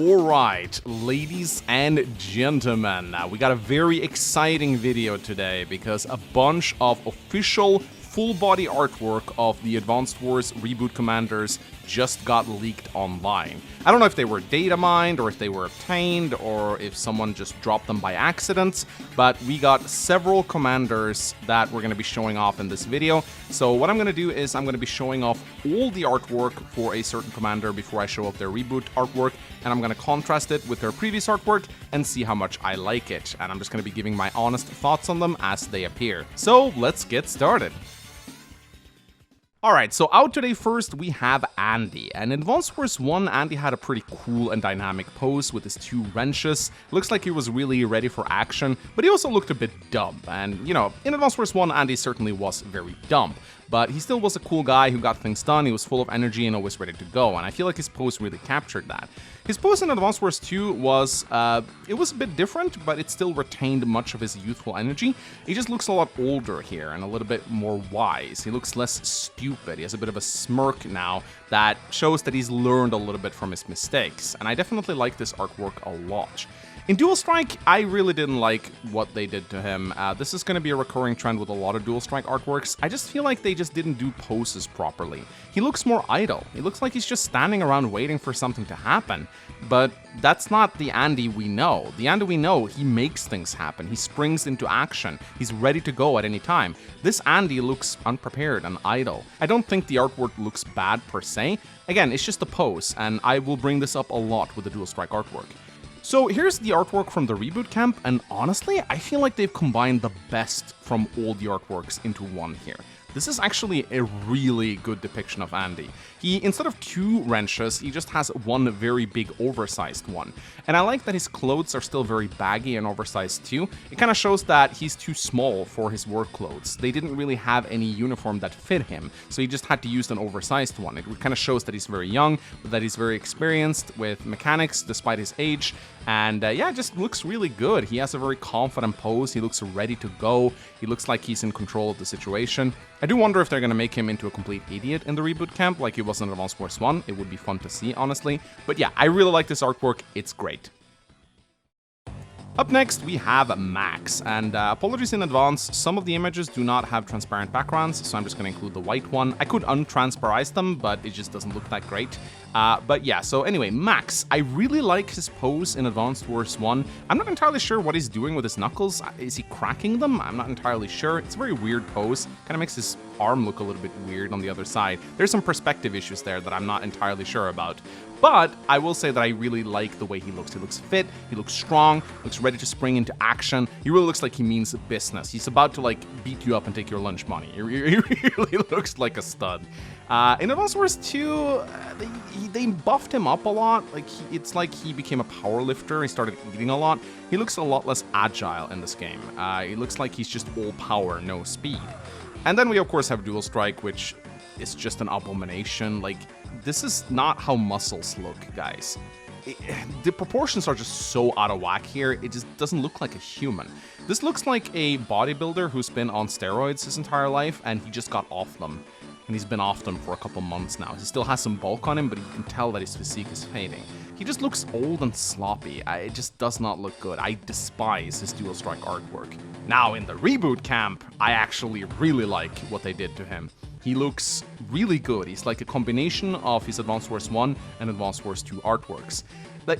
Alright, ladies and gentlemen, we got a very exciting video today because a bunch of official full-body artwork of the Advanced Wars Reboot Commanders just got leaked online. I don't know if they were data mined or if they were obtained or if someone just dropped them by accident, but we got several commanders that we're going to be showing off in this video. So what I'm going to do is I'm going to be showing off all the artwork for a certain commander before I show off their reboot artwork, and I'm going to contrast it with their previous artwork and see how much I like it. And I'm just going to be giving my honest thoughts on them as they appear. So let's get started. Alright, so out today first we have Andy, and in Advanced Wars 1, Andy had a pretty cool and dynamic pose with his two wrenches. Looks like he was really ready for action, but he also looked a bit dumb, and you know, in Advanced Wars 1, Andy certainly was very dumb. But he still was a cool guy who got things done, he was full of energy and always ready to go, and I feel like his pose really captured that. His pose in Advanced Wars 2 was, it was a bit different, but it still retained much of his youthful energy. He just looks a lot older here and a little bit more wise. He looks less stupid. He has a bit of a smirk now that shows that he's learned a little bit from his mistakes, and I definitely like this artwork a lot. In Dual Strike, I really didn't like what they did to him. This is going to be a recurring trend with a lot of Dual Strike artworks. I just feel like they just didn't do poses properly. He looks more idle. He looks like he's just standing around waiting for something to happen. But that's not the Andy we know. The Andy we know, he makes things happen. He springs into action. He's ready to go at any time. This Andy looks unprepared and idle. I don't think the artwork looks bad per se. Again, it's just a pose, and I will bring this up a lot with the Dual Strike artwork. So here's the artwork from the reboot camp, and honestly, I feel like they've combined the best from all the artworks into one here. This is actually a really good depiction of Andy. He, instead of two wrenches, he just has one very big oversized one. And I like that his clothes are still very baggy and oversized too. It kind of shows that he's too small for his work clothes. They didn't really have any uniform that fit him, so he just had to use an oversized one. It kind of shows that he's very young, but that he's very experienced with mechanics despite his age. And yeah, it just looks really good. He has a very confident pose. He looks ready to go. He looks like he's in control of the situation. I do wonder if they're going to make him into a complete idiot in the reboot camp like he was in Advanced Wars 1. It would be fun to see, honestly. But yeah, I really like this artwork. It's great. Up next, we have Max, and apologies in advance, some of the images do not have transparent backgrounds, so I'm just going to include the white one. I could untransparentize them, but it just doesn't look that great. But yeah, so anyway, Max, I really like his pose in Advanced Wars 1. I'm not entirely sure what he's doing with his knuckles. Is he cracking them? I'm not entirely sure. It's a very weird pose. Kind of makes his arm look a little bit weird on the other side. There's some perspective issues there that I'm not entirely sure about. But I will say that I really like the way he looks. He looks fit, he looks strong, looks ready to spring into action. He really looks like he means business. He's about to like beat you up and take your lunch money. He really looks like a stud. In Advanced Wars 2, they buffed him up a lot. Like it's like he became a power lifter. He started eating a lot. He looks a lot less agile in this game. He looks like he's just all power, no speed. And then we of course have Dual Strike, which is just an abomination. Like, this is not how muscles look, guys. The proportions are just so out of whack here, it just doesn't look like a human. This looks like a bodybuilder who's been on steroids his entire life, and he just got off them. And he's been off them for a couple months now. He still has some bulk on him, but you can tell that his physique is fading. He just looks old and sloppy. It just does not look good. I despise his Dual Strike artwork. Now, in the reboot camp, I actually really like what they did to him. He looks really good. He's like a combination of his Advanced Wars 1 and Advanced Wars 2 artworks.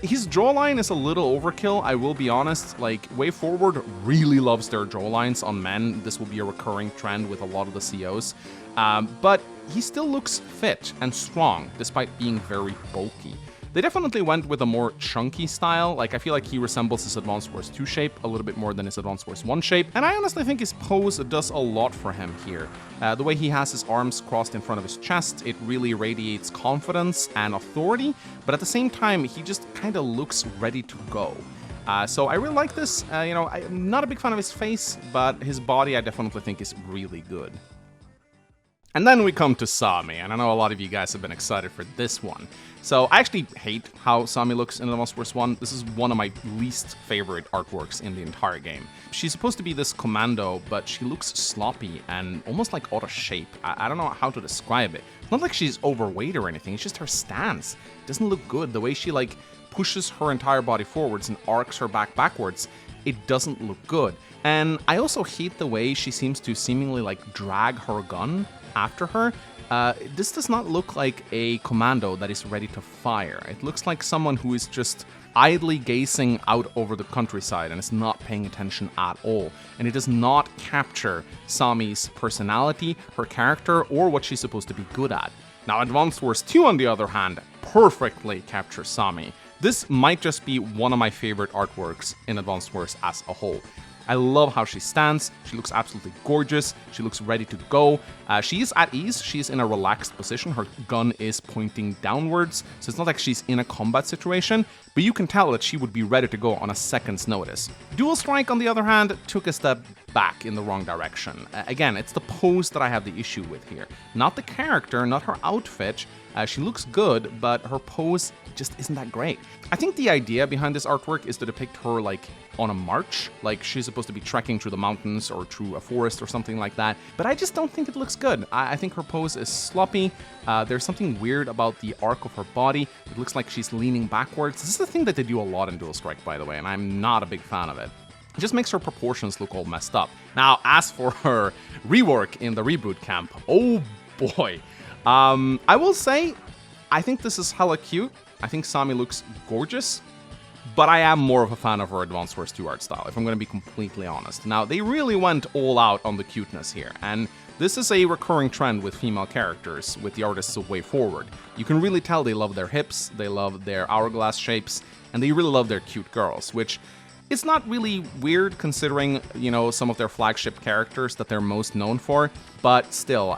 His jawline is a little overkill, I will be honest. Like, Way Forward really loves their jawlines on men. This will be a recurring trend with a lot of the COs. But he still looks fit and strong, despite being very bulky. They definitely went with a more chunky style. Like, I feel like he resembles his Advanced Wars 2 shape a little bit more than his Advanced Wars 1 shape, and I honestly think his pose does a lot for him here. The way he has his arms crossed in front of his chest, it really radiates confidence and authority, but at the same time, he just kind of looks ready to go. So I really like this. You know, I'm not a big fan of his face, but his body I definitely think is really good. And then we come to Sami, and I know a lot of you guys have been excited for this one. So I actually hate how Sami looks in Advanced Wars 1. This is one of my least favorite artworks in the entire game. She's supposed to be this commando, but she looks sloppy and almost like out of shape. I don't know how to describe it. It's not like she's overweight or anything, it's just her stance. It doesn't look good. The way she like pushes her entire body forwards and arcs her back backwards, it doesn't look good. And I also hate the way she seems to seemingly like drag her gun after her. This does not look like a commando that is ready to fire. It looks like someone who is just idly gazing out over the countryside and is not paying attention at all. And it does not capture Sami's personality, her character, or what she's supposed to be good at. Now, Advance Wars 2, on the other hand, perfectly captures Sami. This might just be one of my favorite artworks in Advance Wars as a whole. I love how she stands. She looks absolutely gorgeous. She looks ready to go. She is at ease. She's in a relaxed position. Her gun is pointing downwards, so it's not like she's in a combat situation, but you can tell that she would be ready to go on a second's notice. Dual Strike, on the other hand, took a step back in the wrong direction. Again, it's the pose that I have the issue with here. Not the character, not her outfit. She looks good, but her pose just isn't that great. I think the idea behind this artwork is to depict her like on a march, like she's supposed to be trekking through the mountains or through a forest or something like that, but I just don't think it looks good. I think her pose is sloppy. There's something weird about the arc of her body. It looks like she's leaning backwards. This is the thing that they do a lot in Dual Strike, by the way, and I'm not a big fan of it. It just makes her proportions look all messed up. Now, as for her rework in the reboot camp, oh boy. I will say, I think this is hella cute. I think Sami looks gorgeous, but I am more of a fan of her Advance Wars 2 art style, if I'm going to be completely honest. Now, they really went all out on the cuteness here, and this is a recurring trend with female characters, with the artists of Way Forward. You can really tell they love their hips, they love their hourglass shapes, and they really love their cute girls, which it's not really weird considering, you know, some of their flagship characters that they're most known for, but still,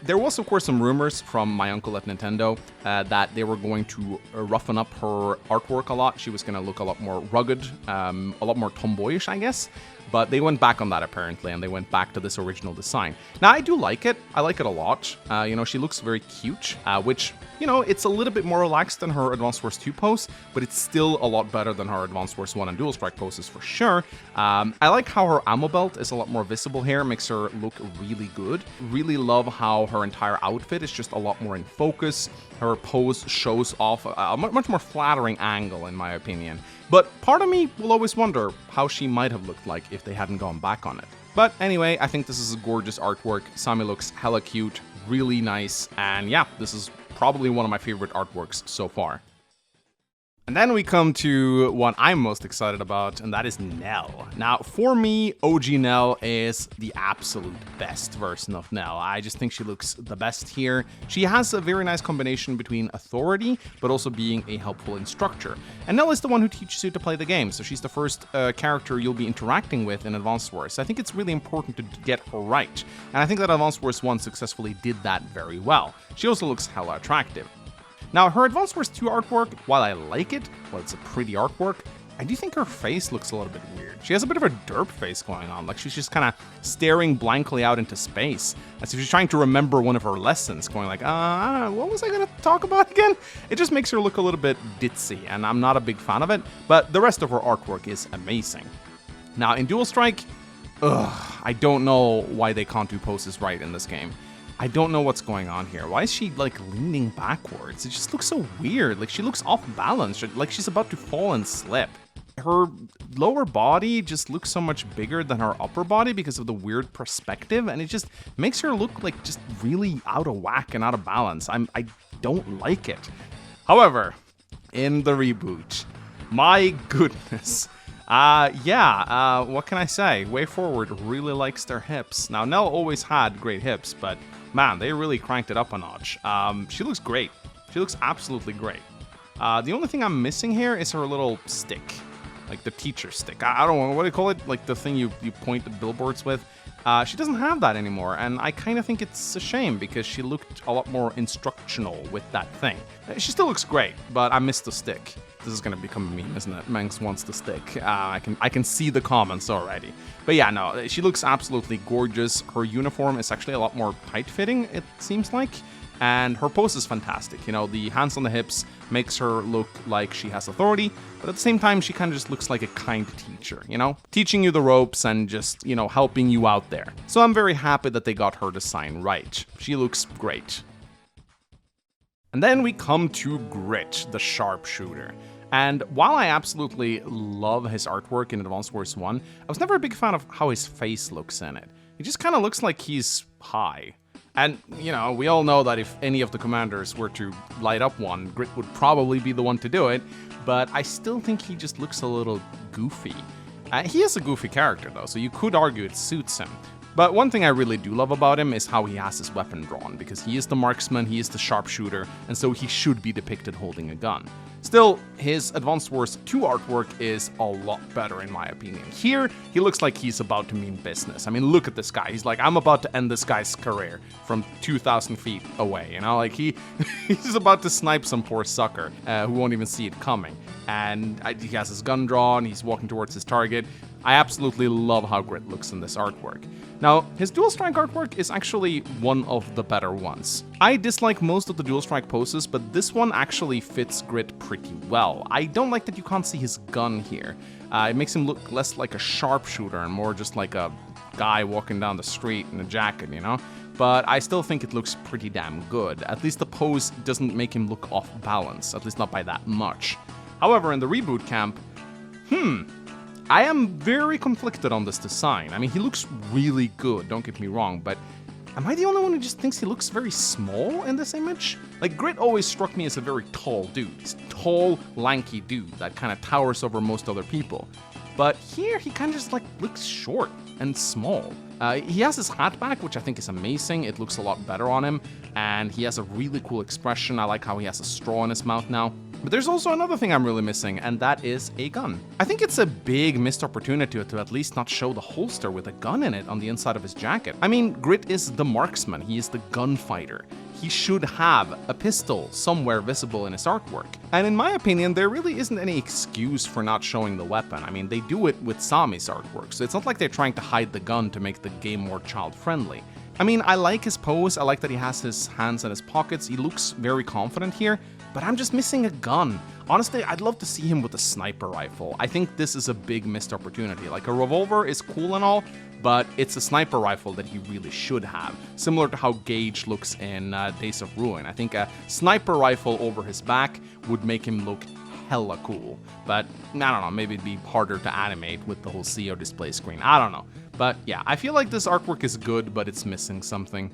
there was of course some rumors from my uncle at Nintendo that they were going to roughen up her artwork a lot. She was going to look a lot more rugged, a lot more tomboyish, I guess. But they went back on that apparently, and they went back to this original design. Now, I do like it. I like it a lot. You know, she looks very cute, which, you know, it's a little bit more relaxed than her Advance Wars 2 pose, but it's still a lot better than her Advance Wars 1 and Dual Strike poses for sure. I like how her ammo belt is a lot more visible here, makes her look really good. Really love how her entire outfit is just a lot more in focus. Her pose shows off a much more flattering angle, in my opinion. But part of me will always wonder how she might have looked like if they hadn't gone back on it. But anyway, I think this is a gorgeous artwork. Sami looks hella cute, really nice, and yeah, this is probably one of my favorite artworks so far. And then we come to what I'm most excited about, and that is Nell. Now, for me, OG Nell is the absolute best version of Nell. I just think she looks the best here. She has a very nice combination between authority, but also being a helpful instructor. And Nell is the one who teaches you to play the game, so she's the first character you'll be interacting with in Advance Wars. I think it's really important to get her right, and I think that Advance Wars 1 successfully did that very well. She also looks hella attractive. Now, her Advance Wars 2 artwork, while I like it, while it's a pretty artwork, I do think her face looks a little bit weird. She has a bit of a derp face going on, like she's just kind of staring blankly out into space, as if she's trying to remember one of her lessons, going like, what was I going to talk about again? It just makes her look a little bit ditzy, and I'm not a big fan of it, but the rest of her artwork is amazing. Now, in Dual Strike, I don't know why they can't do poses right in this game. I don't know what's going on here. Why is she, like, leaning backwards? It just looks so weird. Like, she looks off balance. Like, she's about to fall and slip. Her lower body just looks so much bigger than her upper body because of the weird perspective, and it just makes her look, like, just really out of whack and out of balance. I don't like it. However, in the reboot, my goodness. What can I say? Way Forward really likes their hips. Now, Nell always had great hips, but man, they really cranked it up a notch. She looks great. She looks absolutely great. The only thing I'm missing here is her little stick, like the teacher stick. I don't know, what do you call it? Like the thing you point the billboards with. She doesn't have that anymore, and I kind of think it's a shame because she looked a lot more instructional with that thing. She still looks great, but I missed the stick. This is gonna become a meme, isn't it? Manx wants the stick. I can see the comments already. But yeah, no, she looks absolutely gorgeous. Her uniform is actually a lot more tight-fitting, it seems like. And her pose is fantastic. You know, the hands on the hips makes her look like she has authority, but at the same time, she kind of just looks like a kind teacher, you know? Teaching you the ropes and just, you know, helping you out there. So I'm very happy that they got her design right. She looks great. And then we come to Grit, the sharpshooter. And while I absolutely love his artwork in Advance Wars 1, I was never a big fan of how his face looks in it. It just kind of looks like he's high. And, you know, we all know that if any of the commanders were to light up one, Grit would probably be the one to do it, but I still think he just looks a little goofy. He is a goofy character though, so you could argue it suits him. But one thing I really do love about him is how he has his weapon drawn, because he is the marksman, he is the sharpshooter, and so he should be depicted holding a gun. Still, his Advanced Wars 2 artwork is a lot better in my opinion. Here, he looks like he's about to mean business. I mean, look at this guy. He's like, I'm about to end this guy's career from 2,000 feet away, you know? Like, he's about to snipe some poor sucker who won't even see it coming. And he has his gun drawn, he's walking towards his target. I absolutely love how Grit looks in this artwork. Now, his Dual Strike artwork is actually one of the better ones. I dislike most of the Dual Strike poses, but this one actually fits Grit pretty well. I don't like that you can't see his gun here. It makes him look less like a sharpshooter and more just like a guy walking down the street in a jacket, you know? But I still think it looks pretty damn good. At least the pose doesn't make him look off balance, at least not by that much. However, in the reboot camp, I am very conflicted on this design. I mean, he looks really good, don't get me wrong, but am I the only one who just thinks he looks very small in this image? Like, Grit always struck me as a very tall dude. He's a tall, lanky dude that kind of towers over most other people. But here, he kind of just, like, looks short and small. He has his hat back, which I think is amazing. It looks a lot better on him, and he has a really cool expression. I like how he has a straw in his mouth now. But there's also another thing I'm really missing, and that is a gun. I think it's a big missed opportunity to at least not show the holster with a gun in it on the inside of his jacket. I mean, Grit is the marksman, he is the gunfighter. He should have a pistol somewhere visible in his artwork. And in my opinion, there really isn't any excuse for not showing the weapon. I mean, they do it with Sami's artwork, so it's not like they're trying to hide the gun to make the game more child-friendly. I mean, I like his pose, I like that he has his hands in his pockets, he looks very confident here, but I'm just missing a gun. Honestly, I'd love to see him with a sniper rifle. I think this is a big missed opportunity. Like, a revolver is cool and all, but it's a sniper rifle that he really should have. Similar to how Gage looks in Days of Ruin. I think a sniper rifle over his back would make him look hella cool. But, I don't know, maybe it'd be harder to animate with the whole CO display screen. I don't know. But yeah, I feel like this artwork is good, but it's missing something.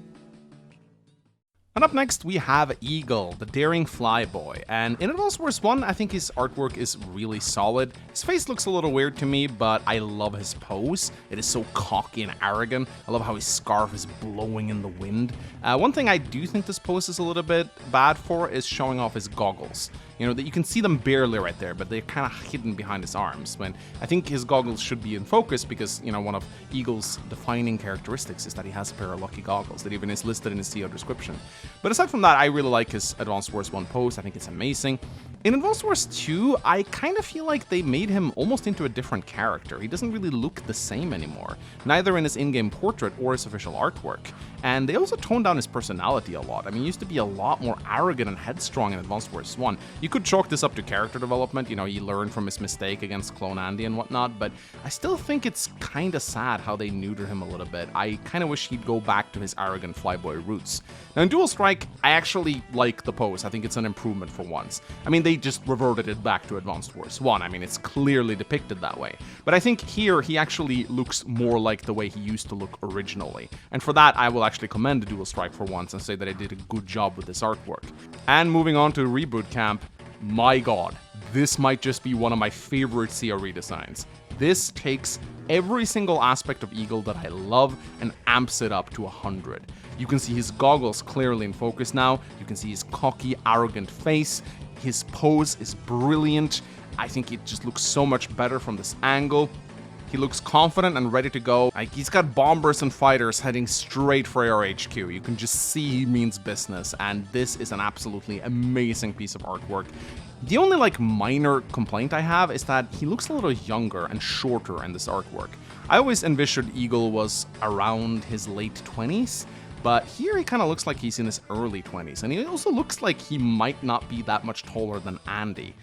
And up next, we have Eagle, the daring flyboy. And in Advance Wars 1, I think his artwork is really solid. His face looks a little weird to me, but I love his pose. It is so cocky and arrogant. I love how his scarf is blowing in the wind. One thing I do think this pose is a little bit bad for is showing off his goggles. You know, that you can see them barely right there, but they're kind of hidden behind his arms. When I think his goggles should be in focus because, you know, one of Eagle's defining characteristics is that he has a pair of lucky goggles that even is listed in his CO description. But aside from that, I really like his Advance Wars 1 pose. I think it's amazing. In Advance Wars 2, I kind of feel like they made him almost into a different character. He doesn't really look the same anymore, neither in his in-game portrait or his official artwork. And they also toned down his personality a lot. I mean, he used to be a lot more arrogant and headstrong in Advance Wars 1. You could chalk this up to character development, you know, he learned from his mistake against Clone Andy and whatnot, but I still think it's kind of sad how they neuter him a little bit. I kind of wish he'd go back to his arrogant flyboy roots. Now in Dual Strike, I actually like the pose. I think it's an improvement for once. I mean, they just reverted it back to Advanced Wars 1. I mean, it's clearly depicted that way. But I think here, he actually looks more like the way he used to look originally. And for that, I will actually commend the Dual Strike for once and say that I did a good job with this artwork. And moving on to Reboot Camp, my god, this might just be one of my favorite CO redesigns. This takes every single aspect of Eagle that I love and amps it up to 100. You can see his goggles clearly in focus now, you can see his cocky, arrogant face, his pose is brilliant, I think it just looks so much better from this angle. He looks confident and ready to go. Like, he's got bombers and fighters heading straight for our HQ. You can just see he means business, and this is an absolutely amazing piece of artwork. The only, like, minor complaint I have is that he looks a little younger and shorter in this artwork. I always envisioned Eagle was around his late 20s, but here he kind of looks like he's in his early 20s, and he also looks like he might not be that much taller than Andy.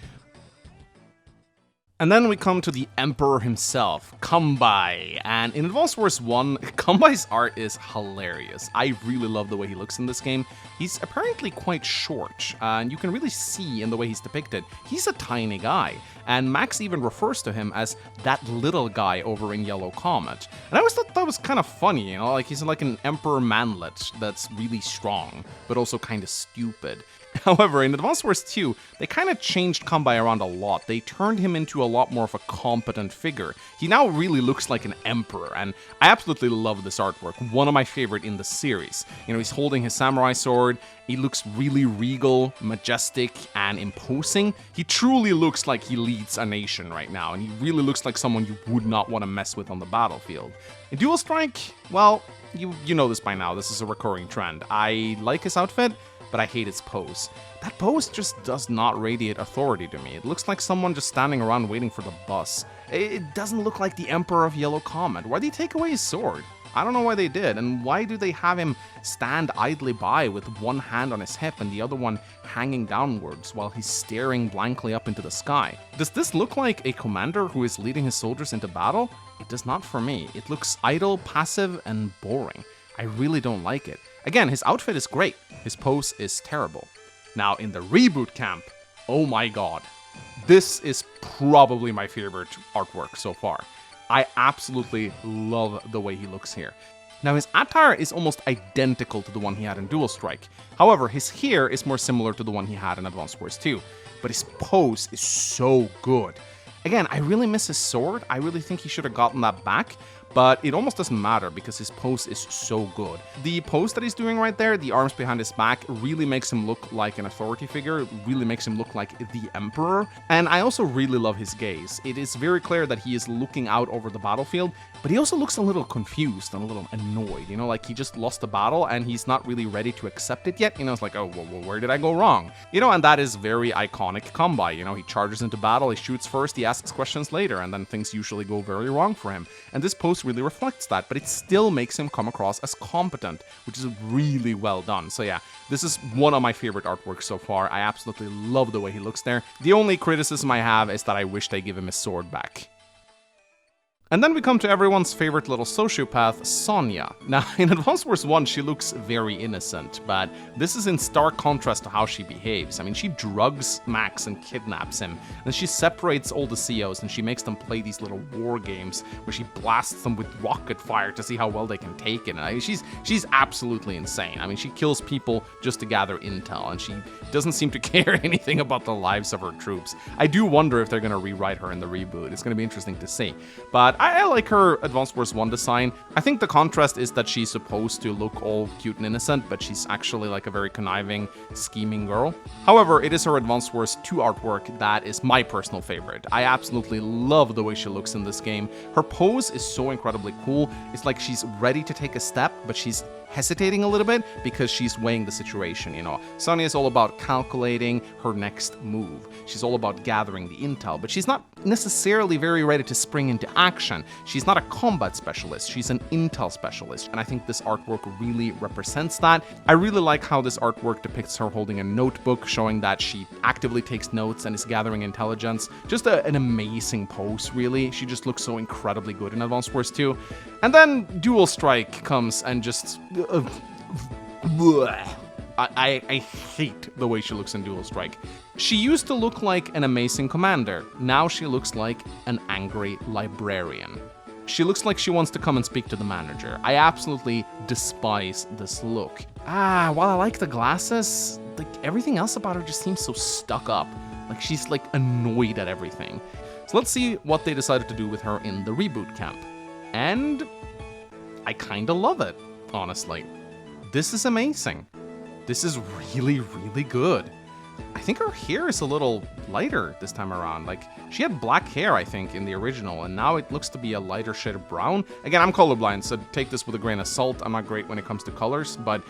And then we come to the Emperor himself, Kanbei. And in Advance Wars 1, Kanbei's art is hilarious. I really love the way he looks in this game. He's apparently quite short, and you can really see in the way he's depicted, he's a tiny guy. And Max even refers to him as that little guy over in Yellow Comet. And I always thought that was kind of funny, you know, like he's like an Emperor manlet that's really strong, but also kind of stupid. However, in Advance Wars 2, they kind of changed Kanbei around a lot. They turned him into a lot more of a competent figure. He now really looks like an emperor, and I absolutely love this artwork. One of my favorite in the series. You know, he's holding his samurai sword. He looks really regal, majestic, and imposing. He truly looks like he leads a nation right now, and he really looks like someone you would not want to mess with on the battlefield. In Dual Strike, well, you know this by now. This is a recurring trend. I like his outfit, but I hate its pose. That pose just does not radiate authority to me. It looks like someone just standing around waiting for the bus. It doesn't look like the Emperor of Yellow Comet. Why'd they take away his sword? I don't know why they did, and why do they have him stand idly by with one hand on his hip and the other one hanging downwards while he's staring blankly up into the sky? Does this look like a commander who is leading his soldiers into battle? It does not for me. It looks idle, passive, and boring. I really don't like it. Again, his outfit is great. His pose is terrible. Now, in the reboot camp, oh my god. This is probably my favorite artwork so far. I absolutely love the way he looks here. Now, his attire is almost identical to the one he had in Dual Strike. However, his hair is more similar to the one he had in Advance Wars 2. But his pose is so good. Again, I really miss his sword. I really think he should have gotten that back. But it almost doesn't matter because his pose is so good. The pose that he's doing right there, the arms behind his back, really makes him look like an authority figure. It really makes him look like the Emperor. And I also really love his gaze. It is very clear that he is looking out over the battlefield, but he also looks a little confused and a little annoyed. You know, like he just lost the battle and he's not really ready to accept it yet. You know, it's like, oh, well, where did I go wrong? You know, and that is very iconic Kanbei. You know, he charges into battle, he shoots first, he asks questions later, and then things usually go very wrong for him. And this pose really reflects that, but it still makes him come across as competent, which is really well done. So yeah, this is one of my favorite artworks so far. I absolutely love the way he looks there. The only criticism I have is that I wish they give him his sword back. And then we come to everyone's favorite little sociopath, Sonja. Now, in Advance Wars 1, she looks very innocent, but this is in stark contrast to how she behaves. I mean, she drugs Max and kidnaps him, and she separates all the COs and she makes them play these little war games where she blasts them with rocket fire to see how well they can take it. And I mean, she's absolutely insane. I mean, she kills people just to gather intel, and she doesn't seem to care anything about the lives of her troops. I do wonder if they're going to rewrite her in the reboot. It's going to be interesting to see. But I like her Advance Wars 1 design. I think the contrast is that she's supposed to look all cute and innocent, but she's actually like a very conniving, scheming girl. However, it is her Advance Wars 2 artwork that is my personal favorite. I absolutely love the way she looks in this game. Her pose is so incredibly cool. It's like she's ready to take a step, but she's hesitating a little bit because she's weighing the situation, you know. Sonja is all about calculating her next move. She's all about gathering the intel, but she's not necessarily very ready to spring into action. She's not a combat specialist, she's an intel specialist, and I think this artwork really represents that. I really like how this artwork depicts her holding a notebook, showing that she actively takes notes and is gathering intelligence. Just an amazing pose, really. She just looks so incredibly good in Advance Wars 2. And then Dual Strike comes and just... I hate the way she looks in Dual Strike. She used to look like an amazing commander. Now she looks like an angry librarian. She looks like she wants to come and speak to the manager. I absolutely despise this look. While I like the glasses, like everything else about her just seems so stuck up. Like she's like annoyed at everything. So let's see what they decided to do with her in the reboot camp. And I kinda love it, honestly. This is amazing. This is really, really good. I think her hair is a little lighter this time around. Like, she had black hair, I think, in the original, and now it looks to be a lighter shade of brown. Again, I'm colorblind, so take this with a grain of salt. I'm not great when it comes to colors, but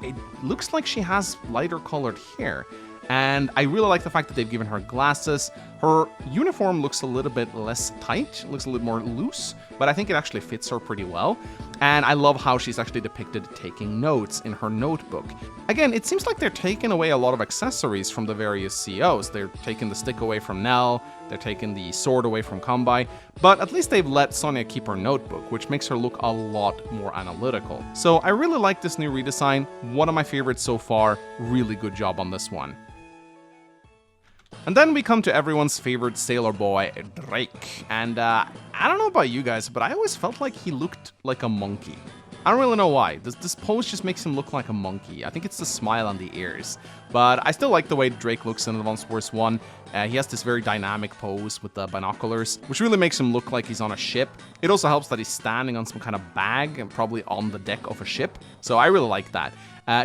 it looks like she has lighter colored hair. And I really like the fact that they've given her glasses. Her uniform looks a little bit less tight, looks a little more loose, but I think it actually fits her pretty well. And I love how she's actually depicted taking notes in her notebook. Again, it seems like they're taking away a lot of accessories from the various COs. They're taking the stick away from Nell, They're taking the sword away from Kanbei, but at least they've let Sonja keep her notebook, which makes her look a lot more analytical. So I really like this new redesign, one of my favorites so far, really good job on this one. And then we come to everyone's favorite sailor boy, Drake. And I don't know about you guys, but I always felt like he looked like a monkey. I don't really know why. This pose just makes him look like a monkey. I think it's the smile on the ears. But I still like the way Drake looks in Advance Wars 1. He has this very dynamic pose with the binoculars, which really makes him look like he's on a ship. It also helps that he's standing on some kind of bag and probably on the deck of a ship. So I really like that.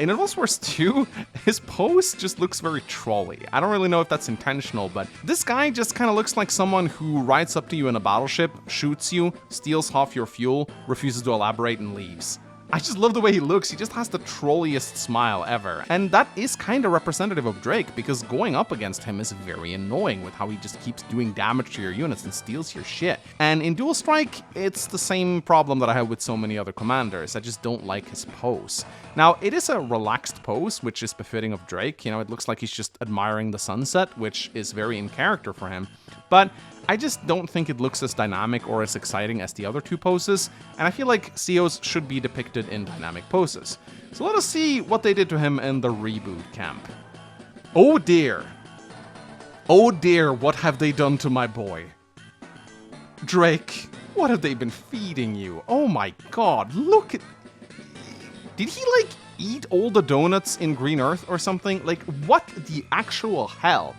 In Advance Wars 2, his pose just looks very trolly. I don't really know if that's intentional, but this guy just kind of looks like someone who rides up to you in a battleship, shoots you, steals half your fuel, refuses to elaborate, and leaves. I just love the way he looks. He just has the trolliest smile ever. And that is kind of representative of Drake, because going up against him is very annoying with how he just keeps doing damage to your units and steals your shit. And in Dual Strike, it's the same problem that I have with so many other commanders. I just don't like his pose. Now, it is a relaxed pose, which is befitting of Drake. You know, it looks like he's just admiring the sunset, which is very in character for him. But I just don't think it looks as dynamic or as exciting as the other two poses, and I feel like COs should be depicted in dynamic poses. So let us see what they did to him in the reboot camp. Oh dear. Oh dear, what have they done to my boy? Drake, what have they been feeding you? Oh my god, look at... Did he, like, eat all the donuts in Green Earth or something? Like, what the actual hell?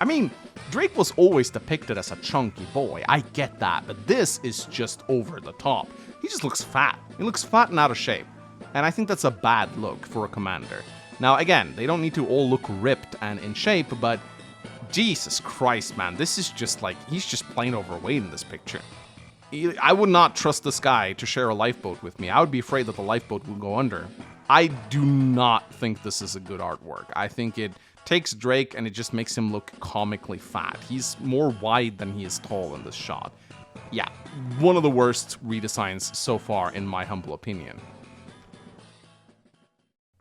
I mean, Drake was always depicted as a chunky boy, I get that, but this is just over the top. He just looks fat. He looks fat and out of shape. And I think that's a bad look for a commander. Now, again, they don't need to all look ripped and in shape, but Jesus Christ, man, this is just like, he's just plain overweight in this picture. I would not trust this guy to share a lifeboat with me. I would be afraid that the lifeboat would go under. I do not think this is a good artwork. I think it takes Drake and it just makes him look comically fat. He's more wide than he is tall in this shot. Yeah, one of the worst redesigns so far in my humble opinion.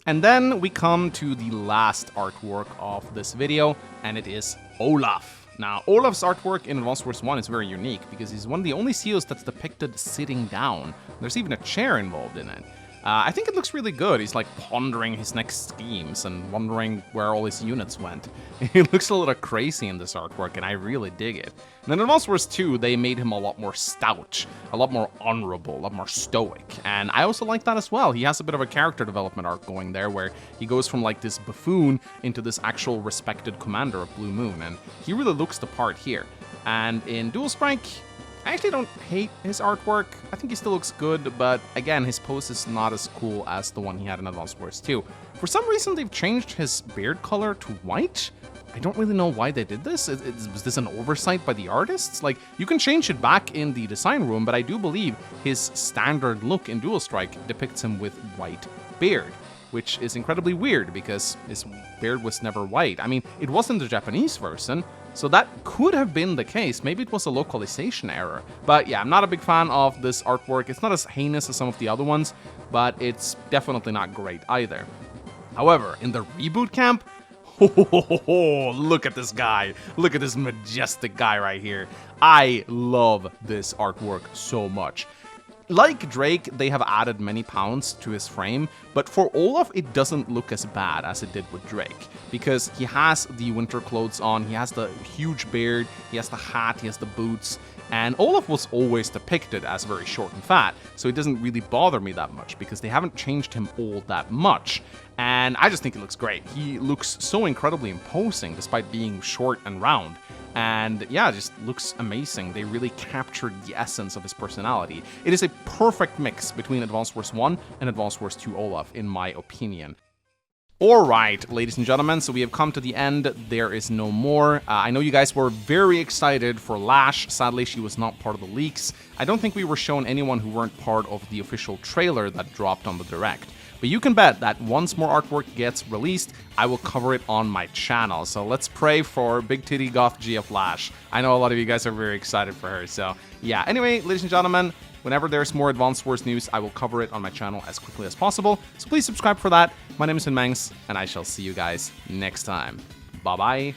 And then we come to the last artwork of this video, and it is Olaf. Now, Olaf's artwork in Advance Wars 1 is very unique because he's one of the only COs that's depicted sitting down. There's even a chair involved in it. I think it looks really good. He's like pondering his next schemes and wondering where all his units went. He looks a little crazy in this artwork, and I really dig it. And in Advance Wars 2, they made him a lot more stout, a lot more honorable, a lot more stoic. And I also like that as well. He has a bit of a character development arc going there where he goes from like this buffoon into this actual respected commander of Blue Moon. And he really looks the part here. And in Dual Strike, I actually don't hate his artwork. I think he still looks good, but again, his pose is not as cool as the one he had in Advance Wars 2. For some reason, they've changed his beard color to white. I don't really know why they did this. Was this an oversight by the artists? Like, you can change it back in the design room, but I do believe his standard look in Dual Strike depicts him with white beard, which is incredibly weird because his beard was never white. I mean, it wasn't the Japanese version, so that could have been the case. Maybe it was a localization error. But yeah, I'm not a big fan of this artwork. It's not as heinous as some of the other ones, but it's definitely not great either. However, in the reboot camp, look at this guy. Look at this majestic guy right here. I love this artwork so much. Like Drake, they have added many pounds to his frame, but for Olaf, it doesn't look as bad as it did with Drake, because he has the winter clothes on, he has the huge beard, he has the hat, he has the boots, and Olaf was always depicted as very short and fat, so it doesn't really bother me that much, because they haven't changed him all that much. And I just think he looks great. He looks so incredibly imposing despite being short and round. And yeah, it just looks amazing. They really captured the essence of his personality. It is a perfect mix between Advance Wars 1 and Advance Wars 2 Olaf, in my opinion. Alright, ladies and gentlemen, so we have come to the end. There is no more. I know you guys were very excited for Lash. Sadly, she was not part of the leaks. I don't think we were shown anyone who weren't part of the official trailer that dropped on the Direct. But you can bet that once more artwork gets released, I will cover it on my channel. So let's pray for Big Titty Goth GF Lash. I know a lot of you guys are very excited for her, so yeah. Anyway, ladies and gentlemen, whenever there's more Advance Wars news, I will cover it on my channel as quickly as possible. So please subscribe for that. My name is Mangs, and I shall see you guys next time. Bye-bye.